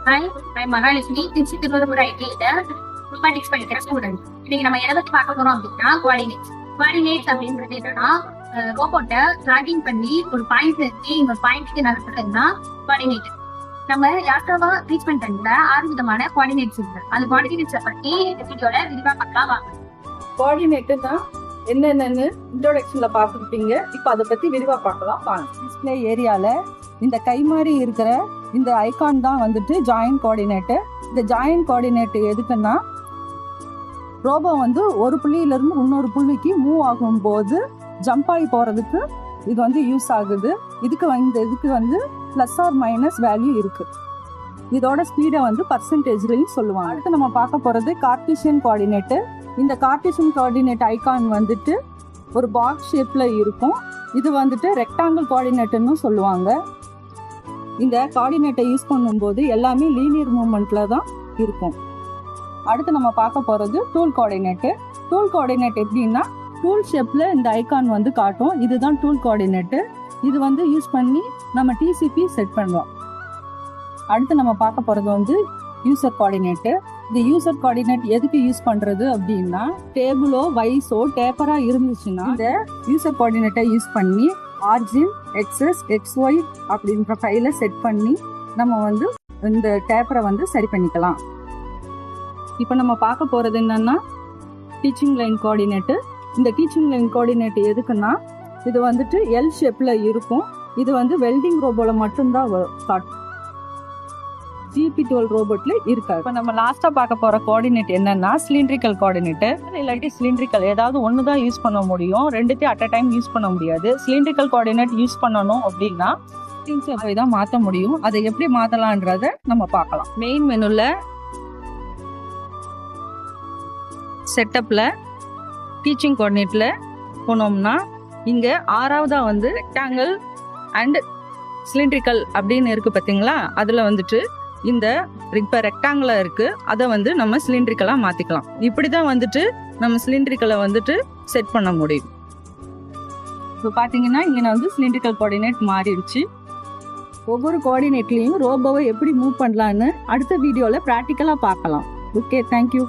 Hi, I'm Mahalakshmi, Trichy Thiruvalluvar ஐடில mathematics படிக்கிற student. இன்னைக்கு நம்ம எதை பத்தி பார்க்க போறோம் அப்படின்னா கோஆர்டினேட்ஸ் அப்படின்றது என்னன்னா ரோபோட்டை ட்ராக்கிங் பண்ணி ஒரு பாயிண்ட்ல இருந்து இந்த பாயிண்ட்க்கு நடத்துறதுன்னா கோஆர்டினேட். நம்ம லாஸ்டாவா ரீச் பண்ணிட்டோம்ல 6 விதமான கோஆர்டினேட்ஸ் இருக்கு. அந்த கோஆர்டினேட்ஸை பத்தி இந்த வீடியோல விரிவா பார்க்கலாம் வாங்க. கோஆர்டினேட்னா என்னென்னு இன்ட்ரோடக்ஷன்ல பார்த்துருப்பீங்க. இப்போ அதை பத்தி விரிவா பார்க்கலாம் வாங்க. டிஸ்பிளே ஏரியால இந்த கை மாதிரி இருக்கிற இந்த ஐகான் தான் வந்துட்டு ஜாயின்ட் கோஆர்டினேட்டு. இந்த ஜாயின்ட் கோஆர்டினேட் எதுக்குன்னா ரோபோ வந்து ஒரு புள்ளியிலிருந்து இன்னொரு புள்ளிக்கு மூவ் ஆகும்போது ஜம்ப் ஆகி போகிறதுக்கு இது வந்து யூஸ் ஆகுது. இதுக்கு வந்து ப்ளஸ் ஆர் மைனஸ் வேல்யூ இருக்கு. இதோட ஸ்பீடை வந்து பர்சன்டேஜ்லையும் சொல்லுவாங்க. அடுத்து நம்ம பார்க்க போகிறது கார்ட்டீசியன் கோஆர்டினேட்டு. இந்த கார்ட்டீசியன் கோஆர்டினேட் ஐகான் வந்துட்டு ஒரு பாக்ஸ் ஷேப்பில் இருக்கும். இது வந்துட்டு ரெக்டாங்கிள் கோஆர்டினேட்டுன்னு சொல்லுவாங்க. இந்த கோஆர்டினேட்டை யூஸ் பண்ணும்போது எல்லாமே லீனியர் மூவ்மெண்ட்டில் தான் இருக்கும். அடுத்து நம்ம பார்க்க போகிறது டூல் கோஆர்டினேட்டு. டூல் கோஆர்டினேட் எப்படின்னா டூல் ஷேப்பில் இந்த ஐகான் வந்து காட்டும். இதுதான் டூல் கோஆர்டினேட்டு. இது வந்து யூஸ் பண்ணி நம்ம டிசிபி செட் பண்ணுவோம். அடுத்து நம்ம பார்க்க போகிறது வந்து யூசர் கோஆர்டினேட்டு. இந்த யூசர் கோஆர்டினேட் எதுக்கு யூஸ் பண்ணுறது அப்படின்னா டேபிளோ வைஸோ டேப்பராக இருந்துச்சுன்னா இந்த யூசர் கோஆர்டினேட்டை யூஸ் பண்ணி ஆர்ஜின் எக்ஸஸ் எக்ஸ்ஒய் அப்படின்ற ஃபைலை செட் பண்ணி நம்ம வந்து இந்த டேப்பரை வந்து சரி பண்ணிக்கலாம். இப்போ நம்ம பார்க்க போகிறது என்னன்னா டீச்சிங் லைன் கோஆர்டினேட்டு. இந்த டீச்சிங் லைன் கோஆர்டினேட் எதுக்குன்னா இது வந்துட்டு எல் ஷேப்பில் இருக்கும். இது வந்து வெல்டிங் ரோபோவில் மட்டும்தான் காட்டும். GP12 ரோபோட்ல இருக்காது. இப்போ நம்ம லாஸ்டா பார்க்க போற கோஆர்டினேட் என்னன்னா சிலிண்ட்ரிக்கல் கோஆர்டினேட். இல்லாட்டி சிலிண்ட்ரிக்கல் ஏதாவது ஒன்று தான் யூஸ் பண்ண முடியும். ரெண்டுத்தையும் அட் அ டைம் யூஸ் பண்ண முடியாது. சிலிண்ட்ரிக்கல் கோஆர்டினேட் யூஸ் பண்ணணும் அப்படின்னா போய் தான் மாற்ற முடியும். அதை எப்படி மாற்றலான்றத நம்ம பார்க்கலாம். மெயின் மெனுல செட்டப்ல டீச்சிங் கோஆர்டினேட்ல போனோம்னா இங்க 6வதா வந்து ரெக்டாங்கிள் அண்ட் சிலிண்ட்ரிக்கல் அப்படின்னு இருக்கு பார்த்தீங்களா. அதில் வந்துட்டு இந்த இப்போ ரெக்டாங்கிளாக இருக்குது, அதை வந்து நம்ம சிலிண்ட்ரிக்கலாக மாற்றிக்கலாம். இப்படி தான் வந்துட்டு நம்ம சிலிண்ட்ரிக்கலை வந்துட்டு செட் பண்ண முடியும். இப்போ பார்த்தீங்கன்னா இங்கே வந்து சிலிண்ட்ரிக்கல் கோஆர்டினேட் மாறிடுச்சு. ஒவ்வொரு கோஆர்டினேட்லேயும் ரோபோவை எப்படி மூவ் பண்ணலான்னு அடுத்த வீடியோவில் ப்ராக்டிக்கலாக பார்க்கலாம். Okay, thank you.